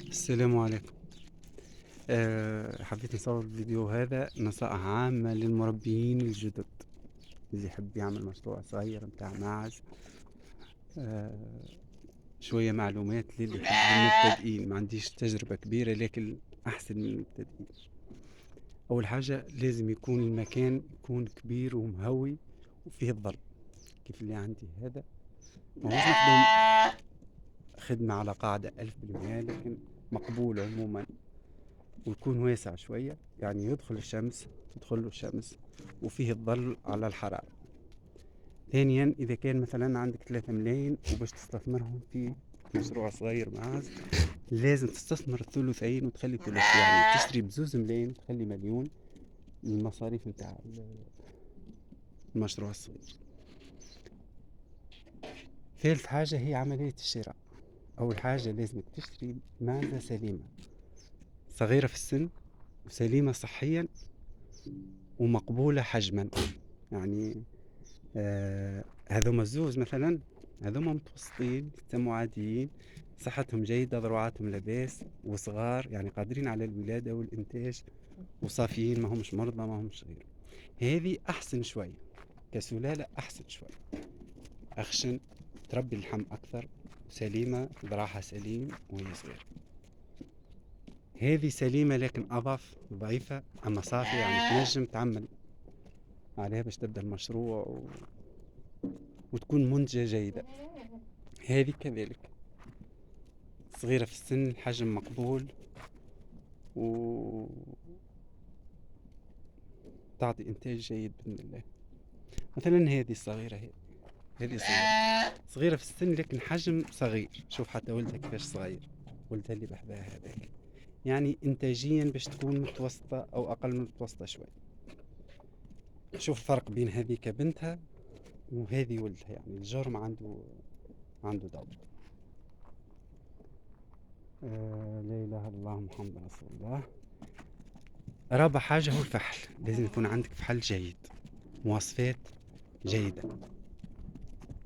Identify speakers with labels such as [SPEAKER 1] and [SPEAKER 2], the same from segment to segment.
[SPEAKER 1] السلام عليكم. حبيت نصور الفيديو هذا نصائح عامة للمربيين الجدد اللي يحب يعمل مشروع صغير متاع ماعز. آه شوية معلومات للي يحب المبتدئين، ما عنديش تجربة كبيرة لكن أحسن من المبتدئين. أول حاجة لازم يكون المكان يكون كبير ومهوي وفيه الظل، كيف اللي عندي هذا. ماهوش نخدم خدمة على قاعدة 1000%، لكن مقبول عموما، ويكون واسع شوية يعني يدخل الشمس، تدخل له الشمس وفيه الظل على الحرارة. ثانيا إذا كان مثلا عندك 3 ملايين وباش تستثمرهم في مشروع صغير معاز، لازم تستثمر الثلثين وتخلي ثلث، يعني تشتري ب2 ملايين وتخلي مليون للمصاريف نتاع المشروع الصغير. ثالث حاجة هي عملية الشراء. أول حاجة لازمك تشتري معزة سليمة، صغيرة في السن وسليمة صحيا ومقبولة حجما. يعني هذوما الزوز مثلا، هذوما متوسطين يسموا عاديين، صحتهم جيدة، ضروعاتهم لباس وصغار، يعني قادرين على الولادة والإنتاج وصافيين، ما همش مرضى ما همش غير. هذه أحسن شوي كسلالة، أحسن شوي أخشن، تربي اللحم أكثر، سليمة، ذراعها سليم وهي صغيرة. هذه سليمة لكن أضعف، ضعيفة أما صافية، يعني تنجم تعمل عليها باش تبدأ المشروع وتكون منتجة جيدة. هذه كذلك صغيرة في السن، الحجم مقبول، وتعطي إنتاج جيد بإذن الله. مثلا هذه الصغيرة، هذه صغيرة في السن لكن حجم صغير. شوف حتى ولدها كيفاش صغير، ولدها اللي بحذاها هذاك، يعني إنتاجيا باش تكون متوسطة أو أقل من متوسطة شوي. شوف الفرق بين هذيك بنتها وهذه ولدها، يعني الجرم عنده دور. لا إله إلا الله محمد رسول الله. رابع حاجة هو الفحل، لازم يكون عندك فحل جيد، مواصفات جيدة.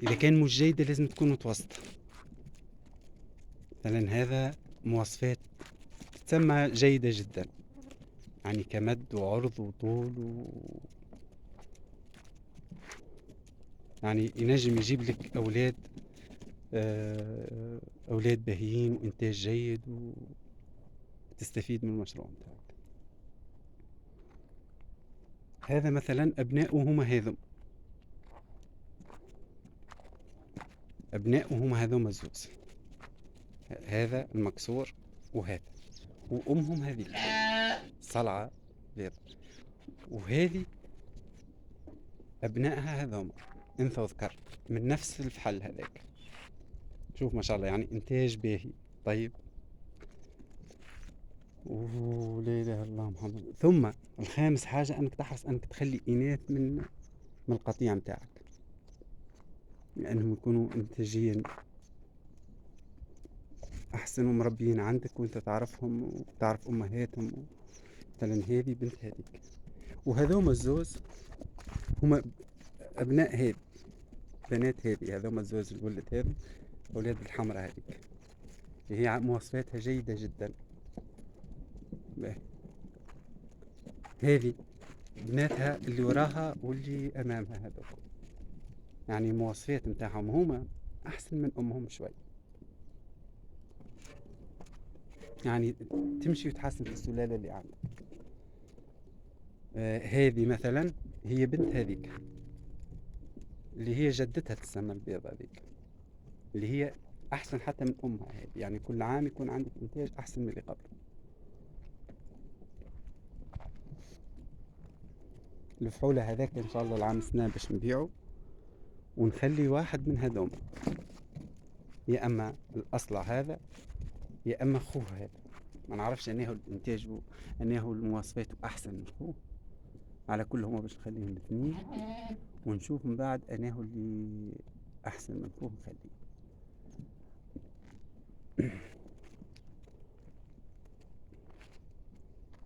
[SPEAKER 1] إذا كان مش جيدة لازم تكون متوسطة. مثلا هذا مواصفات تسمى جيدة جدا، يعني كمد وعرض وطول يعني ينجم يجيب لك أولاد، أولاد باهيين وإنتاج جيد وتستفيد من المشروع متاعك. هذا مثلا أبناؤه هما هذم، أبناؤه هما هذوما الزوز، هذا المكسور وهذا، وأمهم هذه صلعة بيض، وهذه أبنائها هذوما أنثى وذكر من نفس الفحل هذاك. شوف ما شاء الله، يعني إنتاج باهي. طيب، ولا إله إلا الله محمد. ثم الخامس حاجة أنك تحرص أنك تخلي إناث من القطيع متاعك، لأنهم يكونوا إنتاجيا أحسن ومربيين عندك وأنت تعرفهم وتعرف أمهاتهم. مثلا هذه بنت هذيك، وهذوما الزوز هما أبناء هذه، بنات هذه، هذوما الزوز الولد هذا أولاد الحمراء هذيك، هي مواصفاتها جيدة جدا. هذه بناتها اللي وراها واللي أمامها، هذوك يعني مواصفات متاعهم هما أحسن من أمهم شوي، يعني تمشي وتحسن في السلالة اللي عندك. هذه مثلا هي بنت هذيك اللي هي جدتها تسمى البيضة هذيك، اللي هي أحسن حتى من أمها هذه، يعني كل عام يكون عندك إنتاج أحسن من اللي قبل. الفحولة هذاك إن شاء الله العام السنة باش نبيعه ونخلي واحد من هذوما، يا أما الأصلع هذا يا أما أخوه هذا. ما نعرفش أنه الإنتاج أنه المواصفات أحسن من أخوه، على كل هما باش نخليهم الاثنين ونشوف من بعد أنه اللي أحسن من أخوه نخليه.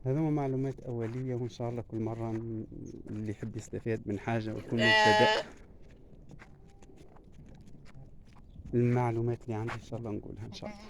[SPEAKER 1] هذوما معلومات أولية، وإن شاء الله كل مرة اللي يحب يستفاد من حاجة ويكون مبتدئ، المعلومات اللي عندي إن شاء الله نقولها إن شاء الله.